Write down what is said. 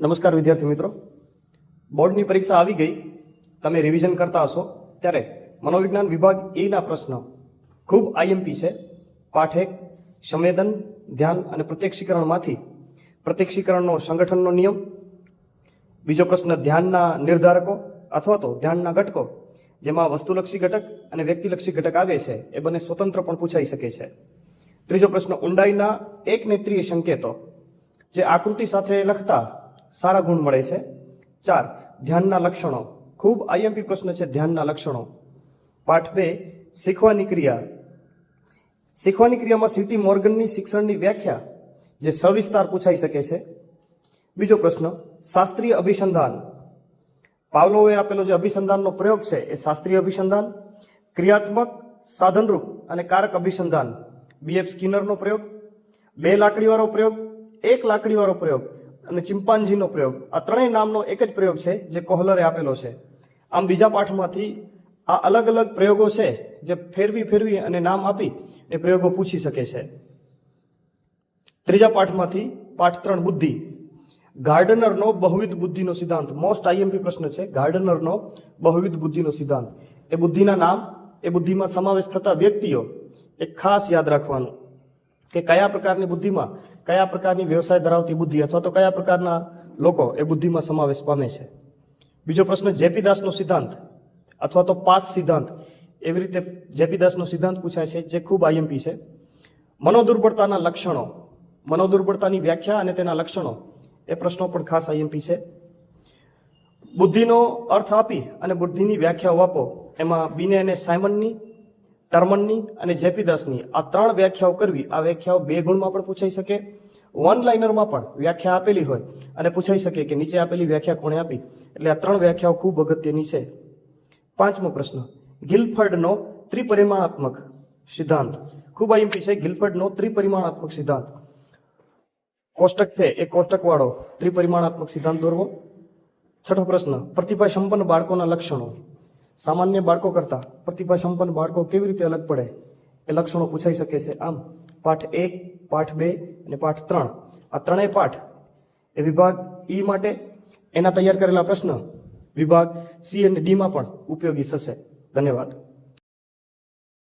નમસ્કાર વિદ્યાર્થી મિત્રો, બોર્ડની પરીક્ષા આવી ગઈ. તમે રિવિઝન કરતા હશો ત્યારે મનોવિજ્ઞાન વિભાગ એ ના પ્રશ્ન ખૂબ આઈએમપી છે. પાઠ 1 સંવેદન, ધ્યાન અને પ્રત્યક્ષીકરણમાંથી પ્રત્યક્ષીકરણનો સંગઠનનો નિયમ. બીજો પ્રશ્ન ધ્યાનના નિર્ધારકો અથવા તો ધ્યાનના ઘટકો, જેમાં વસ્તુલક્ષી ઘટક અને વ્યક્તિલક્ષી ઘટક આવે છે. એ બંને સ્વતંત્ર પણ પૂછાઈ શકે છે. ત્રીજો પ્રશ્ન ઊંડાઈના એક નેત્રીય સંકેતો, જે આકૃતિ સાથે લખતા સારા ગુણ મળે છે. 4 ધ્યાનના લક્ષણો, ખૂબ આઈએમપી પ્રશ્ન છે ધ્યાનના લક્ષણો. પાઠ 2 શીખવાની ક્રિયા. શીખવાની ક્રિયામાં સીટી મોર્ગનની શિક્ષણની વ્યાખ્યા, જે સવિસ્તાર પૂછાઈ શકે છે. બીજો પ્રશ્ન શાસ્ત્રીય અભિસંધાન. પાવલોવે આપેલો જે અભિસંધાનનો પ્રયોગ છે એ શાસ્ત્રીય અભિસંધાન. ક્રિયાત્મક, સાધનરૂપ અને કારક અભિસંધાન, BF સ્કિનરનો પ્રયોગ. 2 લાકડીવાળો પ્રયોગ, 1 લાકડીવાળો પ્રયોગ અને ચિમ્પાન્ઝીનો પ્રયોગ. આ ત્રણેય નામનો એક જ પ્રયોગ છે જે કોહલરે આપેલો છે. આમ બીજા પાઠમાંથી આ અલગ અલગ પ્રયોગો છે જે ફેરવી અને નામ આપી એ પ્રયોગો પૂછી શકે છે. ત્રીજા પાઠમાંથી પાઠ 3 બુદ્ધિ. ગાર્ડનરનો બહુવિધ બુદ્ધિનો સિદ્ધાંત, મોસ્ટ આઈએમપી પ્રશ્ન છે. ગાર્ડનરનો બહુવિધ બુદ્ધિનો સિદ્ધાંત, એ બુદ્ધિના નામ, એ બુદ્ધિમાં સમાવેશ થતા વ્યક્તિઓ એ ખાસ યાદ રાખવાનું કે કયા પ્રકારની બુદ્ધિમાં કયા પ્રકારની વ્યવસાય ધરાવતી બુદ્ધિ અથવા તો કયા પ્રકારના લોકો એ બુદ્ધિમાં સમાવેશ પામે છે. બીજો પ્રશ્ન જેપી દાસનો સિદ્ધાંત અથવા તો પાસ સિદ્ધાંત, એવી રીતે જેપી દાસનો સિદ્ધાંત પૂછાય છે, જે ખૂબ આઈએમપી છે. મનોદુર્બળતાના લક્ષણો, મનોદુર્બળતાની વ્યાખ્યા અને તેના લક્ષણો, એ પ્રશ્નો પણ ખાસ આઈએમપી છે. બુદ્ધિનો અર્થ આપી અને બુદ્ધિની વ્યાખ્યાઓ આપો, એમાં બીને અને સાયમનની, ટર્મનની અને જેપી દાસની આ 3 વ્યાખ્યાઓ કરવી. આ વ્યાખ્યાઓ 2 ગુણમાં પણ પૂછાઈ શકે, 1 લાઇનરમાં પણ વ્યાખ્યા આપેલી હોય અને પૂછાઈ શકે કે નીચે આપેલી વ્યાખ્યા કોણે આપી. એટલે આ 3 વ્યાખ્યાઓ ખૂબ અગત્યની છે. 5મો પ્રશ્ન ગિલફર્ડનો ત્રિપરિમાણાત્મક સિદ્ધાંત, ખૂબ આઈએમપી છે. ગિલફર્ડનો ત્રિપરિમાણાત્મક સિદ્ધાંત. કોષ્ટક છે એ કોષ્ટકવાળો ત્રિપરિમાણાત્મક સિદ્ધાંત દોરવો. 6થો પ્રશ્ન પ્રતિભા સંપન્ન બાળકોના લક્ષણો. સામાન્ય બાળકો કરતા પ્રતિભા સંપન્ન બાળકો કેવી રીતે અલગ પડે એ લક્ષણો પૂછાઈ શકે છે. આમ પાઠ 1, પાઠ 2 અને પાઠ 3, આ ત્રણેય પાઠ એ વિભાગ ઈ માટે એના તૈયાર કરેલા પ્રશ્ન વિભાગ સી અને ડી માં પણ ઉપયોગી થશે. ધન્યવાદ.